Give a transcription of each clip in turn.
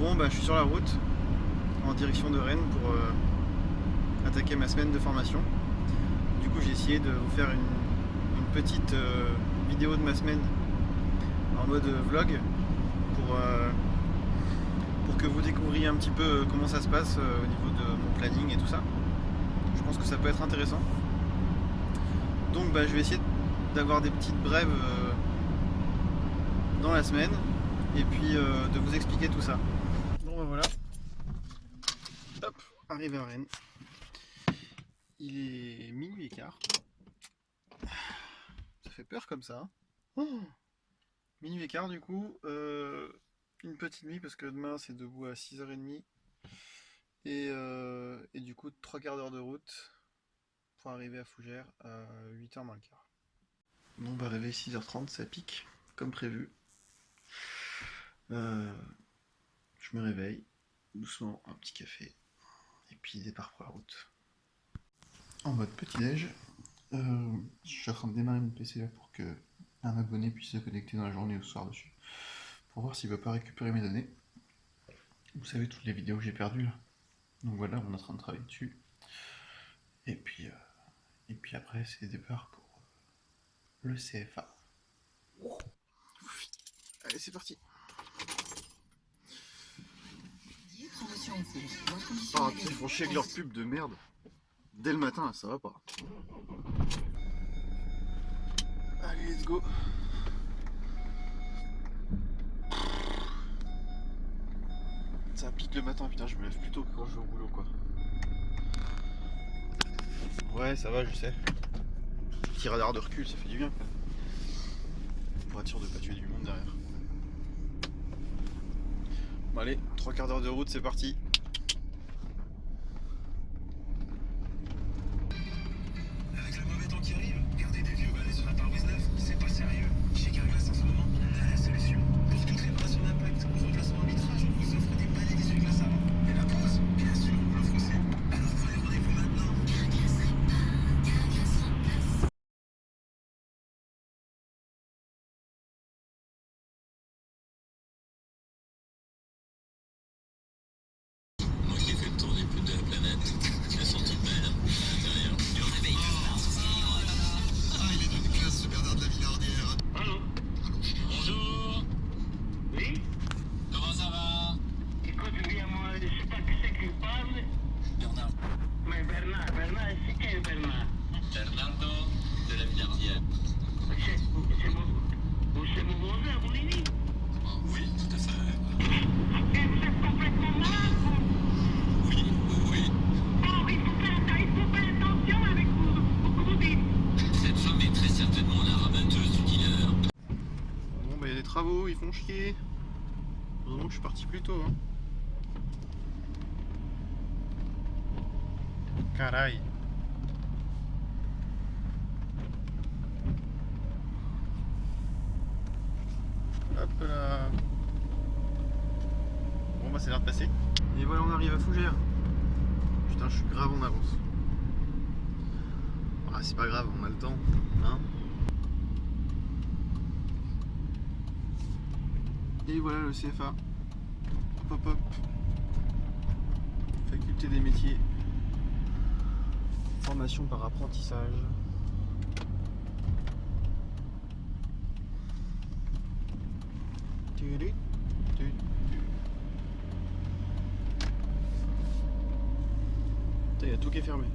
Bon bah je suis sur la route en direction de Rennes pour attaquer ma semaine de formation. Du coup j'ai essayé de vous faire une petite vidéo de ma semaine en mode vlog pour que vous découvriez un petit peu comment ça se passe au niveau de mon planning et tout ça. Je pense que ça peut être intéressant. Donc bah, je vais essayer d'avoir des petites brèves dans la semaine et puis de vous expliquer tout ça. Bon bah voilà, hop, arrivé à Rennes. Il est minuit et quart. Ça fait peur comme ça. Oh, minuit et quart du coup, une petite nuit parce que demain c'est debout à 6h30 et du coup 3 quarts d'heure de route pour arriver à Fougères à 8h moins le quart. Bon bah réveil 6h30, ça pique comme prévu. Je me réveille, doucement, un petit café et puis départ pour la route. En mode petit-déj, je suis en train de démarrer mon PC là pour que un abonné puisse se connecter dans la journée ou le soir dessus pour voir s'il ne veut pas récupérer mes données. Vous savez, toutes les vidéos que j'ai perdues là. Donc voilà, on est en train de travailler dessus. Et puis après, c'est départ pour le CFA. Allez, c'est parti. Oh, putain, ils font chier avec leur pub de merde. Dès le matin, ça va pas. Allez, let's go. Ça pique le matin, putain, je me lève plus tôt que quand je vais au boulot, quoi. Ouais, ça va, je sais. Petit radar de recul, ça fait du bien, quoi. Pour être sûr de pas tuer du monde derrière. Bon, allez, 3 quarts d'heure de route, c'est parti. Avec le mauvais temps qui arrive, garder des vieux balais sur la paroisse neuve, c'est pas sérieux. Chez Carglass en ce moment, on a la solution. Pour toutes les opérations d'impact ou remplacement en vitrage, on vous offre des balais d'essuie-glace avant. Et la pause, bien sûr, on l'offre aussi. Alors prenez rendez-vous maintenant. Moi qui ai fait le tour des putes de la planète, elles sont toutes belles, à l'intérieur. Du réveil il est d'une classe ce Bernard de la Villardière. Allô. Bonjour. Oui. Comment ça va? Écoute, bien moi, je sais pas qui c'est qui parle. Bernard. Mais Bernard, c'est quel Bernard? Bernardo de la Villardière. C'est mon voisin, mon ami? Oui, tout à fait. Et vous êtes complètement malade, vous? Oui. Alors, il faut faire attention avec vous dites. Cette femme est très certainement la rabatteuse du dealer. Bon, bah, il y a des travaux, ils font chier. Heureusement que je suis parti plus tôt, hein. Caray. Hop là. Bon bah c'est l'air de passer. Et voilà, on arrive à Fougères. Putain, je suis grave en avance. Ah, c'est pas grave, on a le temps, hein. Et voilà le CFA. Hop hop. Faculté des métiers. Formation par apprentissage. Il y a tout qui est fermé.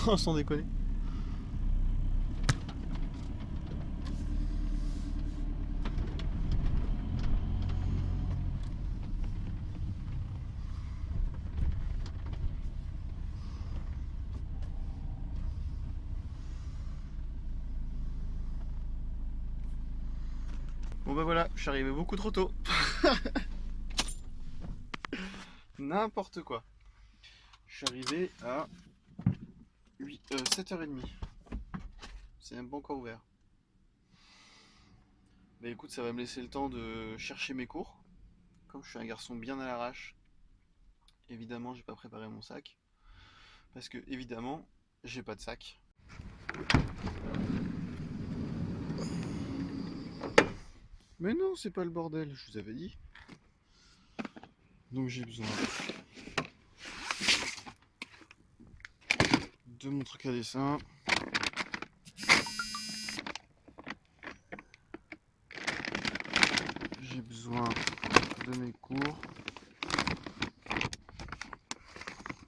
Oh, sans déconner. Bon bah voilà, je suis arrivé beaucoup trop tôt. N'importe quoi. Je suis arrivé à 7h30. C'est même pas encore ouvert. Bah écoute, ça va me laisser le temps de chercher mes cours. Comme je suis un garçon bien à l'arrache, évidemment j'ai pas préparé mon sac. Parce que évidemment, j'ai pas de sac. Mais non, c'est pas le bordel, je vous avais dit. Donc j'ai besoin de mon truc à dessin. J'ai besoin de mes cours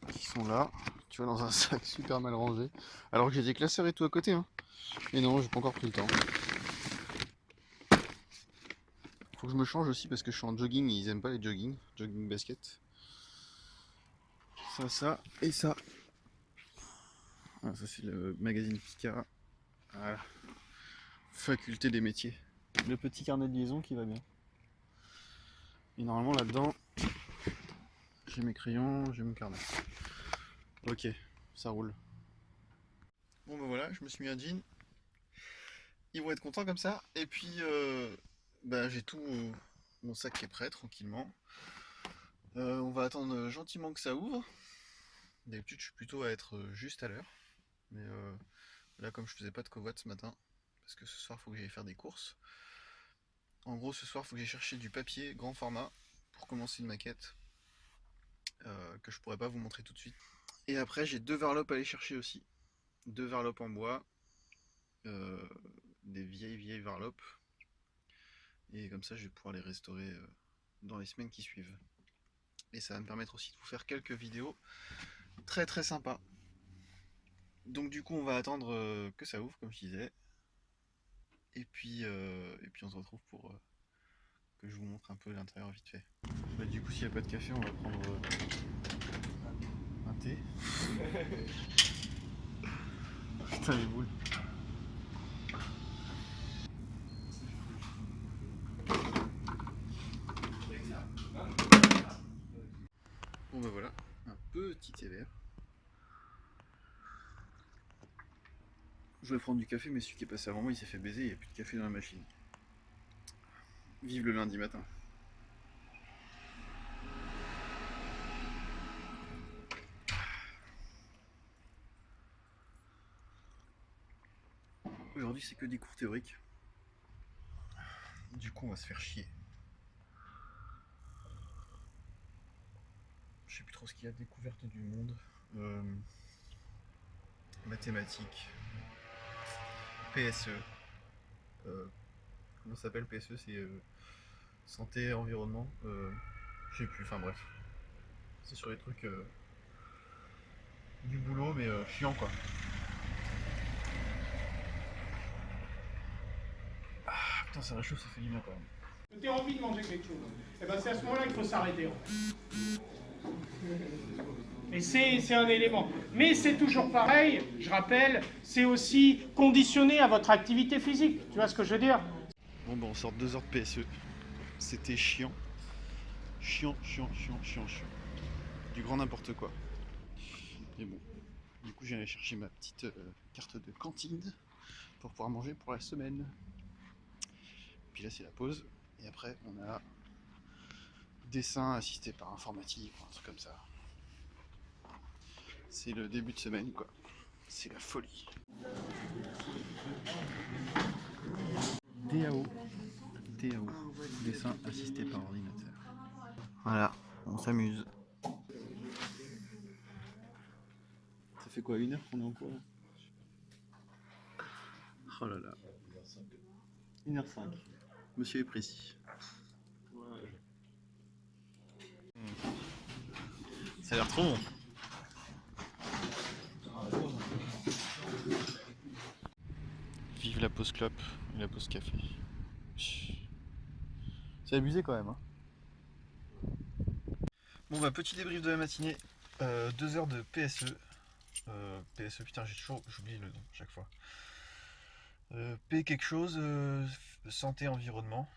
qui sont là. Tu vois, dans un sac super mal rangé. Alors que j'ai des classeurs et tout à côté. Hein. Mais non, j'ai pas encore pris le temps. Faut que je me change aussi parce que je suis en jogging et ils aiment pas les jogging. Jogging basket. Ça et ça. Ah, ça c'est le magazine Picard. Voilà. Faculté des métiers. Le petit carnet de liaison qui va bien. Et normalement là-dedans, j'ai mes crayons, j'ai mon carnet. Ok, ça roule. Bon bah voilà, je me suis mis un jean. Ils vont être contents comme ça. Et puis bah, j'ai tout mon sac qui est prêt tranquillement. On va attendre gentiment que ça ouvre. D'habitude je suis plutôt à être juste à l'heure. Mais là comme je faisais pas de covoite ce matin, parce que ce soir il faut que j'aille faire des courses. En gros ce soir il faut que j'aille chercher du papier grand format pour commencer une maquette. Que je pourrais pas vous montrer tout de suite. Et après j'ai 2 varlopes à aller chercher aussi. 2 varlopes en bois. Des vieilles varlopes. Et comme ça je vais pouvoir les restaurer dans les semaines qui suivent. Et ça va me permettre aussi de vous faire quelques vidéos très très sympas. Donc du coup on va attendre que ça ouvre comme je disais. Et puis on se retrouve pour que je vous montre un peu l'intérieur vite fait. Bah, du coup s'il n'y a pas de café on va prendre un thé. Putain les boules. Bon bah voilà, un petit thé vert. Je voulais prendre du café mais celui qui est passé avant moi il s'est fait baiser, il n'y a plus de café dans la machine. Vive le lundi matin. Aujourd'hui c'est que des cours théoriques. Du coup on va se faire chier. Je sais plus trop ce qu'il y a, découverte du monde. Mathématiques. PSE. Comment ça s'appelle PSE? C'est santé, environnement. Je sais plus, enfin bref. C'est sur les trucs du boulot, mais chiant quoi. Ah, putain, ça réchauffe, ça fait du bien quand même. Tu as envie de manger quelque chose, et ben c'est à ce moment-là qu'il faut s'arrêter. Et c'est un élément. Mais c'est toujours pareil, je rappelle, c'est aussi conditionné à votre activité physique. Tu vois ce que je veux dire? Bon bah on sort 2 heures de PSE. C'était chiant. Chiant. Du grand n'importe quoi. Mais bon. Du coup j'ai allé chercher ma petite carte de cantine pour pouvoir manger pour la semaine. Puis là c'est la pause. Et après on a dessin assisté par informatique, un truc comme ça. C'est le début de semaine quoi. C'est la folie. DAO. Dessin assisté par ordinateur. Voilà, on s'amuse. Ça fait quoi, 1 heure qu'on est en cours là? Oh là là. 1h05. Monsieur est précis. Ça a l'air trop bon. Vive la pause clope et la pause café. C'est abusé quand même. Hein. Bon bah petit débrief de la matinée. 2 heures de PSE. PSE, putain j'oublie le nom chaque fois. P quelque chose, santé environnement.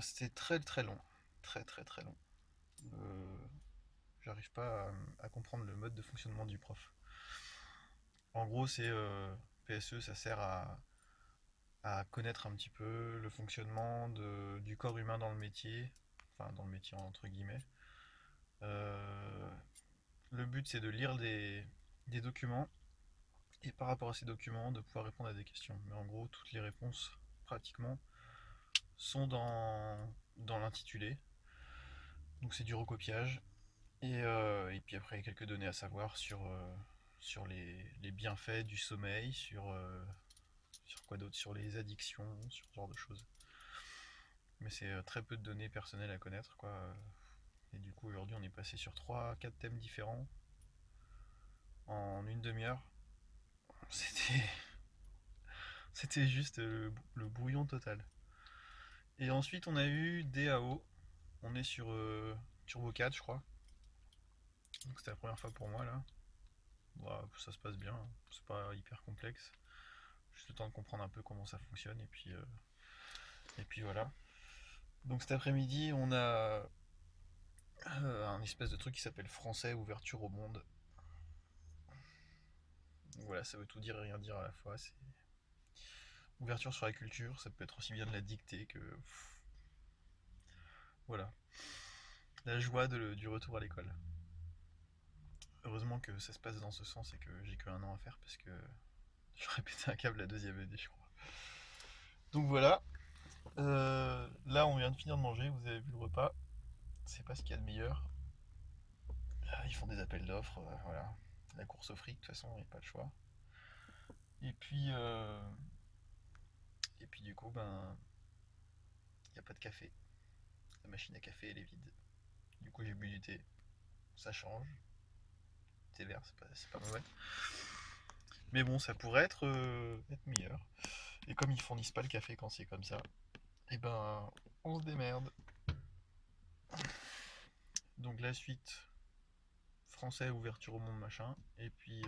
C'était très très long. Très long. J'arrive pas à comprendre le mode de fonctionnement du prof. En gros c'est PSE, ça sert à connaître un petit peu le fonctionnement du corps humain dans le métier, enfin dans le métier entre guillemets. Le but c'est de lire des documents et par rapport à ces documents de pouvoir répondre à des questions. Mais en gros toutes les réponses pratiquement sont dans l'intitulé. Donc c'est du recopiage. Et puis après, il y a quelques données à savoir sur les bienfaits du sommeil, sur quoi d'autre, sur les addictions, sur ce genre de choses. Mais c'est très peu de données personnelles à connaître, quoi. Et du coup, aujourd'hui, on est passé sur 3-4 thèmes différents en une demi-heure. C'était, c'était juste le brouillon total. Et ensuite, on a eu DAO. On est sur Turbo 4, je crois. Donc c'était la première fois pour moi là. Bon, ça se passe bien, c'est pas hyper complexe. Juste le temps de comprendre un peu comment ça fonctionne et puis voilà. Donc cet après-midi, on a un espèce de truc qui s'appelle Français ouverture au monde. Donc voilà, ça veut tout dire et rien dire à la fois. C'est ouverture sur la culture, ça peut être aussi bien de la dictée que voilà, la joie du retour à l'école. Heureusement que ça se passe dans ce sens et que j'ai que 1 an à faire parce que j'aurais pété un câble la 2e année, je crois. Donc voilà. Là, on vient de finir de manger, vous avez vu le repas. C'est pas ce qu'il y a de meilleur. Ils font des appels d'offres, voilà. La course au fric, de toute façon, il n'y a pas le choix. Et puis, du coup, ben, il n'y a pas de café. La machine à café, elle est vide. Du coup, j'ai bu du thé. Ça change. Thé vert, c'est pas mauvais. Mais bon, ça pourrait être meilleur. Et comme ils fournissent pas le café quand c'est comme ça, et ben, on se démerde. Donc la suite, Français, ouverture au monde, machin. Et puis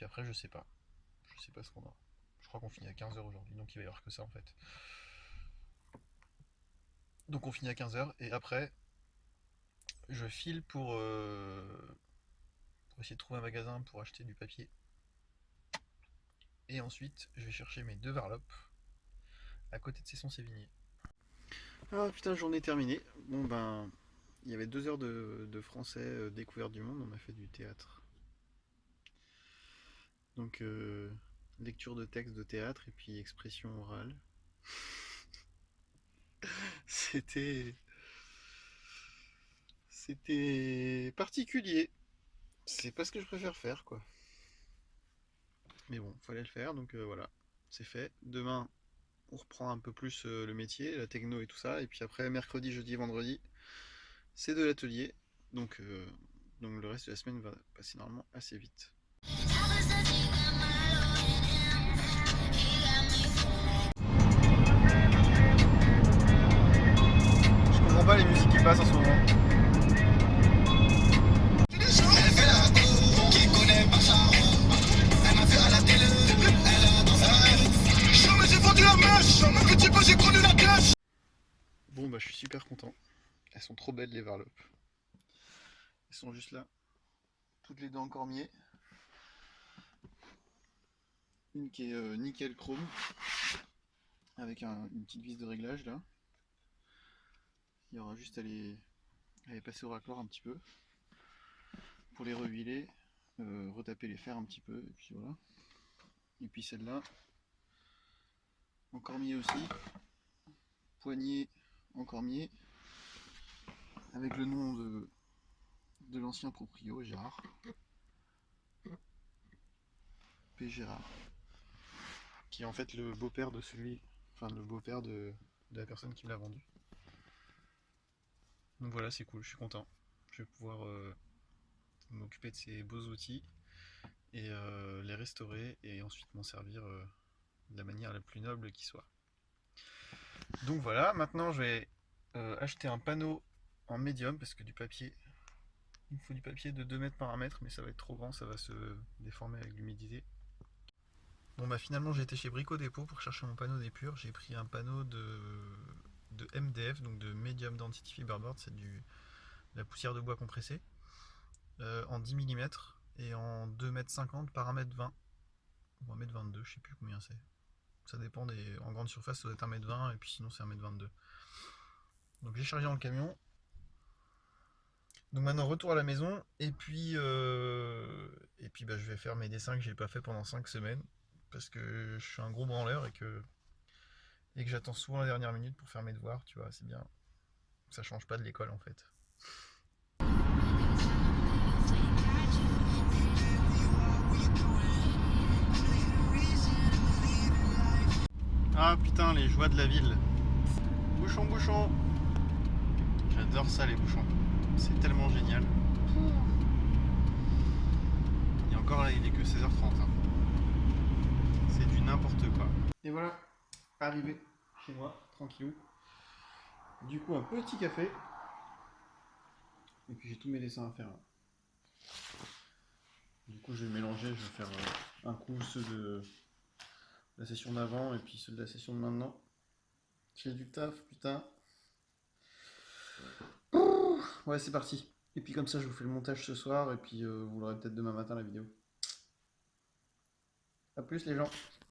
après, je sais pas. Je sais pas ce qu'on a. Je crois qu'on finit à 15h aujourd'hui, donc il va y avoir que ça en fait. Donc on finit à 15h et après, je file pour essayer de trouver un magasin pour acheter du papier. Et ensuite, je vais chercher mes 2 varlopes à côté de Cesson-Sévigné. Ah putain, journée terminée. Bon ben, il y avait 2 heures de français découverte du monde, on a fait du théâtre. Donc lecture de texte de théâtre et puis expression orale. C'était particulier. C'est pas ce que je préfère faire, quoi. Mais bon, fallait le faire, donc voilà, c'est fait. Demain, on reprend un peu plus le métier, la techno et tout ça. Et puis après, mercredi, jeudi, vendredi, c'est de l'atelier. Donc le reste de la semaine va passer normalement assez vite. Je comprends pas les musiques qui passent en ce moment. Bon bah je suis super content. Elles sont trop belles les varlopes. Elles sont juste là. Toutes les deux en cormier. Une qui est nickel chrome. Avec une petite vis de réglage là. Il y aura juste à les passer au racloir un petit peu. Pour les rehuiler. Retaper les fers un petit peu. Et puis voilà. Et puis celle-là. En cormier aussi. Poignée en cormier. Avec le nom de l'ancien proprio, Gérard. P. Gérard. Qui est en fait le beau-père de le beau-père de la personne qui me l'a vendu. Donc voilà, c'est cool, je suis content. Je vais pouvoir m'occuper de ces beaux outils et les restaurer et ensuite m'en servir de la manière la plus noble qui soit. Donc voilà, maintenant je vais acheter un panneau en médium parce que du papier, il me faut du papier de 2 mètres par 1 mètre, mais ça va être trop grand, ça va se déformer avec l'humidité. Bon bah finalement j'ai été chez Brico Dépôt pour chercher mon panneau d'épure. J'ai pris un panneau de MDF, donc de Medium Density Fiberboard, c'est la poussière de bois compressée, en 10 mm et en 2,50 m par 1,20 m ou 1,22 m, je sais plus combien c'est. Ça dépend en grande surface ça doit être 1,20 m et puis sinon c'est 1,22 m. Donc j'ai chargé dans le camion. Donc maintenant retour à la maison et puis bah, je vais faire mes dessins que j'ai pas fait pendant 5 semaines parce que je suis un gros branleur et et que j'attends souvent la dernière minute pour faire mes devoirs, tu vois, c'est bien. Ça change pas de l'école en fait. Ah putain, les joies de la ville. Bouchon, bouchon. J'adore ça, les bouchons. C'est tellement génial. Et encore là, il est que 16h30. Hein. C'est du n'importe quoi. Et voilà, arrivé chez moi, tranquillou. Du coup, un petit café. Et puis j'ai tous mes dessins à faire. Du coup, je vais mélanger, je vais faire un coup ceux de la session d'avant et puis ceux de la session de maintenant. J'ai du taf, putain. Ouais, c'est parti. Et puis comme ça, je vous fais le montage ce soir et puis vous l'aurez peut-être demain matin la vidéo. A plus les gens.